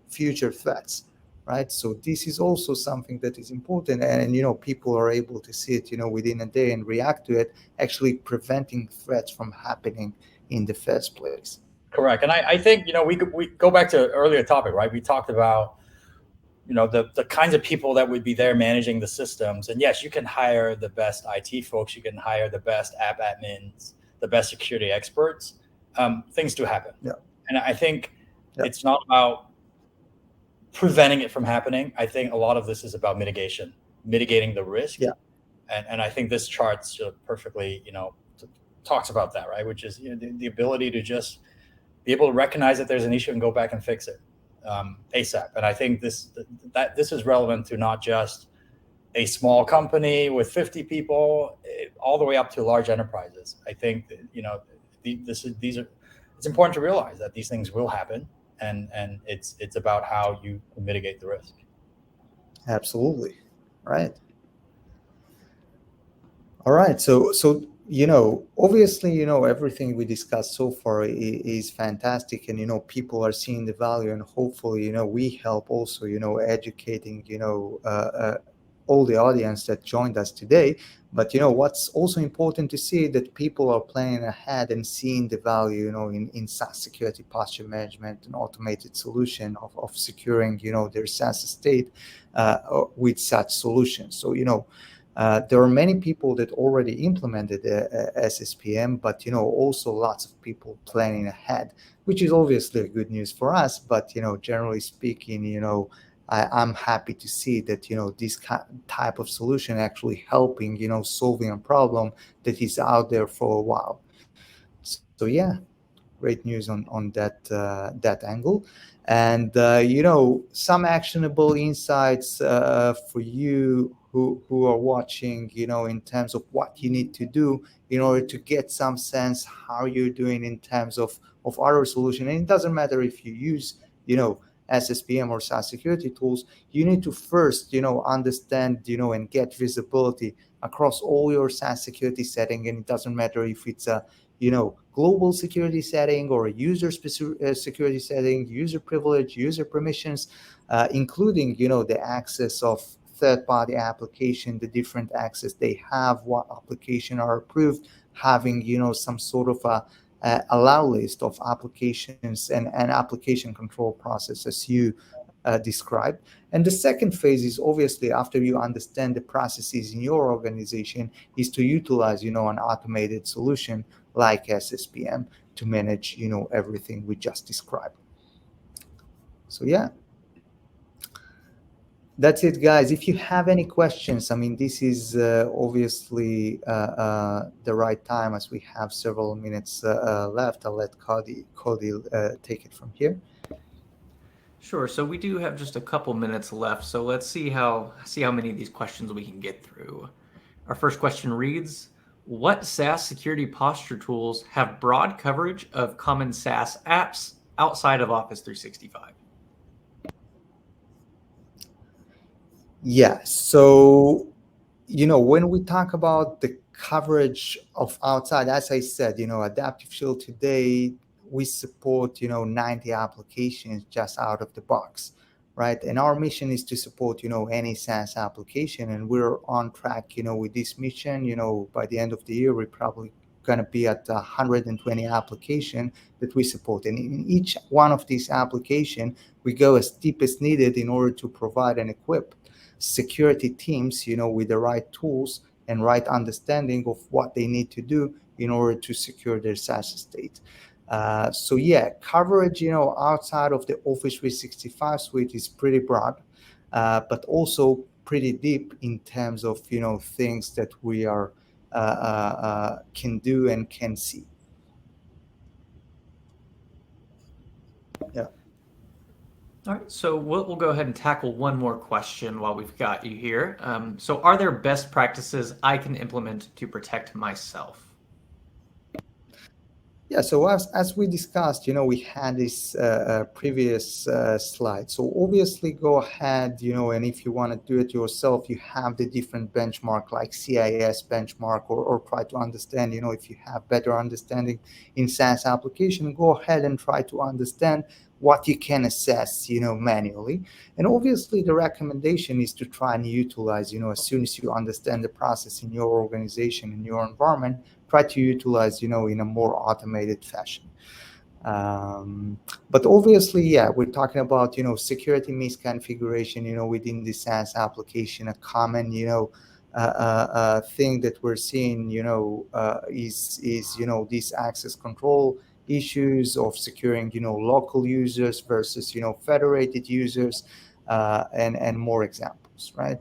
future threats. Right. So this is also something that is important, and people are able to see it, within a day and react to it, actually preventing threats from happening in the first place. Correct. And I think, we go back to an earlier topic, right? We talked about, the kinds of people that would be there managing the systems. And yes, you can hire the best IT folks, you can hire the best app admins, the best security experts. Things do happen. Yeah. And I think it's not about preventing it from happening. I think a lot of this is about mitigating the risk. Yeah. And I think this chart perfectly, talks about that, right? Which is the ability to just be able to recognize that there's an issue and go back and fix it ASAP. And I think this is relevant to not just a small company with 50 people, all the way up to large enterprises. I think it's important to realize that these things will happen, and it's about how you mitigate the risk. Absolutely, right. All right, so obviously, everything we discussed so far is fantastic, and people are seeing the value, and hopefully, we help also, educating, all the audience that joined us today. But what's also important to see that people are planning ahead and seeing the value, in SaaS security posture management, and automated solution of securing, their SaaS estate with such solutions. So there are many people that already implemented SSPM, but also lots of people planning ahead, which is obviously good news for us. But generally speaking, I'm happy to see that this type of solution actually helping solving a problem that is out there for a while. So yeah, great news on that angle. And some actionable insights for you who are watching, in terms of what you need to do in order to get some sense how you're doing in terms of our solution. And it doesn't matter if you use SSPM or SaaS security tools. You need to first understand and get visibility across all your SaaS security setting. And it doesn't matter if it's a global security setting or a user security setting, user privilege, user permissions, including the access of third-party application, the different access they have, what application are approved, having some sort of a allow list of applications and application control process as you described. And the second phase is obviously, after you understand the processes in your organization, is to utilize an automated solution like SSPM to manage everything we just described. So yeah, that's it, guys. If you have any questions, I mean, this is obviously the right time, as we have several minutes left. I'll let Cody take it from here. Sure. So we do have just a couple minutes left. So let's see how many of these questions we can get through. Our first question reads, what SaaS security posture tools have broad coverage of common SaaS apps outside of Office 365? Yeah. So, when we talk about the coverage of outside, as I said, Adaptive Shield today, we support, 90 applications just out of the box, right? And our mission is to support, any SaaS application. And we're on track, with this mission. By the end of the year, we're probably going to be at 120 application that we support. And in each one of these application, we go as deep as needed in order to provide and equip security teams, with the right tools and right understanding of what they need to do in order to secure their SaaS estate. So yeah, coverage, outside of the Office 365 suite is pretty broad, but also pretty deep in terms of, things that we are can do and can see. Yeah. All right, so we'll go ahead and tackle one more question while we've got you here. So are there best practices I can implement to protect myself? Yeah, so as we discussed, we had this previous slide. So obviously go ahead, and if you want to do it yourself, you have the different benchmark like CIS benchmark, or try to understand, if you have better understanding in SaaS application, go ahead and try to understand what you can assess, manually. And obviously the recommendation is to try and utilize, as soon as you understand the process in your organization, in your environment, try to utilize, in a more automated fashion. But obviously, yeah, we're talking about, security misconfiguration, within the SaaS application. A common, thing that we're seeing, is these access control issues of securing, local users versus, federated users, and more examples, right?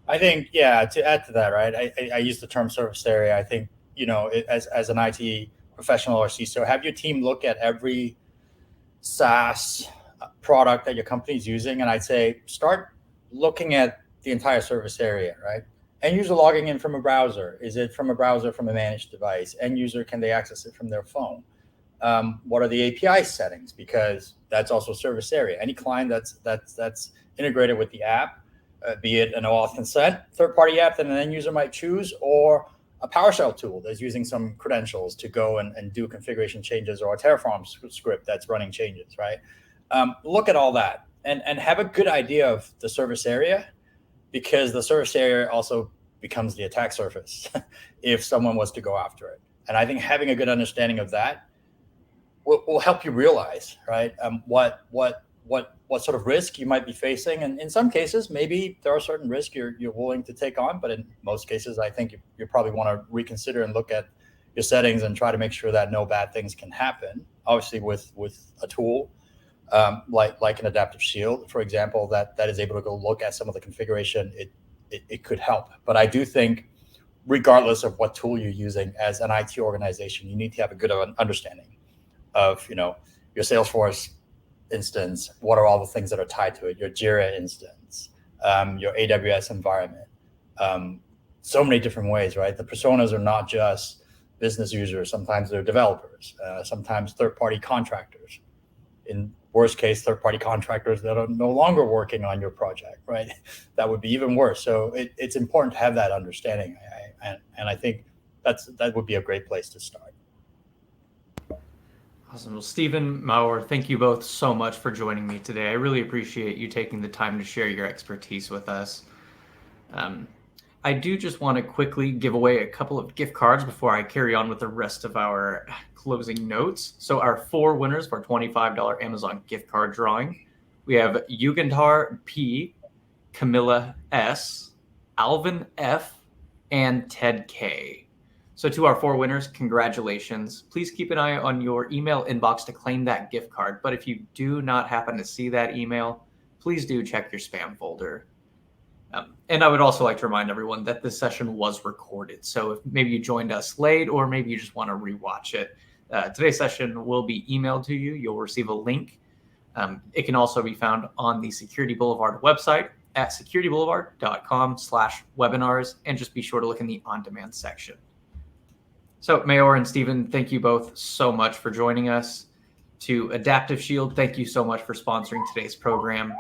I think, yeah, to add to that, right, I use the term surface area. I think as an IT professional or CISO, have your team look at every SaaS product that your company is using, and I'd say start looking at the entire service area, right? End user logging in from a browser. Is it from a browser, from a managed device? End user, can they access it from their phone? What are the API settings? Because that's also service area. Any client that's integrated with the app, be it an OAuth consent third-party app that an end user might choose, or a PowerShell tool that's using some credentials to go and do configuration changes, or a Terraform script that's running changes, right? Look at all that and have a good idea of the service area, because the service area also becomes the attack surface if someone was to go after it. And I think having a good understanding of that will help you realize, right, what sort of risk you might be facing. And in some cases, maybe there are certain risks you're willing to take on, but in most cases, I think you probably want to reconsider and look at your settings and try to make sure that no bad things can happen. Obviously, with a tool like an Adaptive Shield, for example, that is able to go look at some of the configuration, it could help. But I do think, regardless of what tool you're using as an IT organization, you need to have a good understanding of your Salesforce instance. What are all the things that are tied to it? Your Jira instance, your AWS environment. So many different ways, right? The personas are not just business users. Sometimes they're developers. Sometimes third-party contractors. In worst case, third-party contractors that are no longer working on your project, right? That would be even worse. So it's important to have that understanding, and I think that would be a great place to start. Awesome. Well, Stephen, Maor, thank you both so much for joining me today. I really appreciate you taking the time to share your expertise with us. I do just want to quickly give away a couple of gift cards before I carry on with the rest of our closing notes. So our 4 winners for $25 Amazon gift card drawing, we have Yugendar P, Camilla S, Alvin F, and Ted K. So to our 4 winners, congratulations. Please keep an eye on your email inbox to claim that gift card. But if you do not happen to see that email, please do check your spam folder. And I would also like to remind everyone that this session was recorded. So if maybe you joined us late, or maybe you just want to rewatch it, today's session will be emailed to you. You'll receive a link. It can also be found on the Security Boulevard website at securityboulevard.com/webinars, and just be sure to look in the on-demand section. So Maor and Stephen, thank you both so much for joining us. To Adaptive Shield, thank you so much for sponsoring today's program.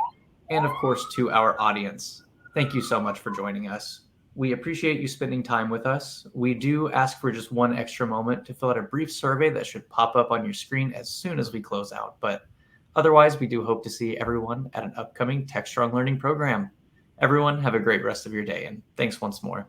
And of course, to our audience, thank you so much for joining us. We appreciate you spending time with us. We do ask for just one extra moment to fill out a brief survey that should pop up on your screen as soon as we close out. But otherwise, we do hope to see everyone at an upcoming Techstrong Learning program. Everyone, have a great rest of your day, and thanks once more.